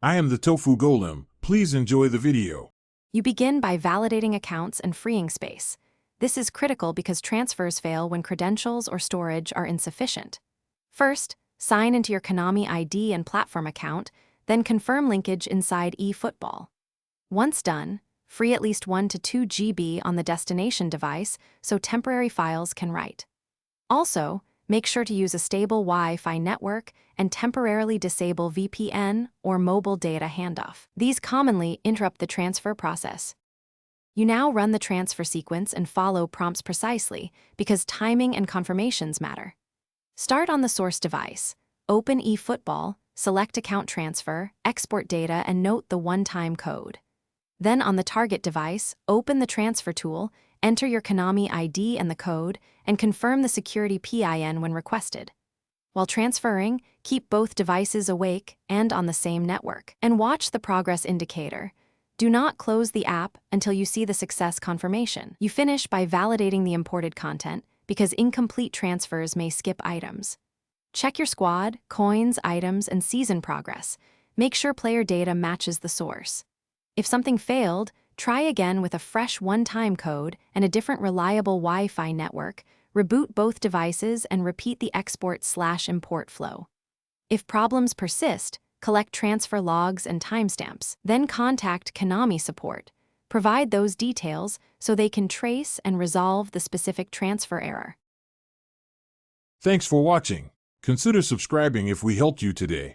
I am the Tofu Golem. Please enjoy the video. You begin by validating accounts and freeing space. This is critical because transfers fail when credentials or storage are insufficient. First, sign into your Konami ID and platform account, then confirm linkage inside Efootball. Once done, free at least 1 to 2 GB on the destination device so temporary files can write. Also, make sure to use a stable Wi-Fi network and temporarily disable VPN or mobile data handoff. These commonly interrupt the transfer process. You now run the transfer sequence and follow prompts precisely because timing and confirmations matter. Start on the source device, open Efootball, select account transfer, export data, and note the one-time code. Then on the target device, open the transfer tool, enter your Konami ID and the code, and confirm the security PIN when requested. While transferring, keep both devices awake and on the same network, and watch the progress indicator. Do not close the app until you see the success confirmation. You finish by validating the imported content because incomplete transfers may skip items. Check your squad, coins, items, and season progress. Make sure player data matches the source. If something failed, try again with a fresh one-time code and a different reliable Wi-Fi network, reboot both devices and repeat the export/import flow. If problems persist, collect transfer logs and timestamps. Then contact Konami support. Provide those details so they can trace and resolve the specific transfer error. Thanks for watching. Consider subscribing if we helped you today.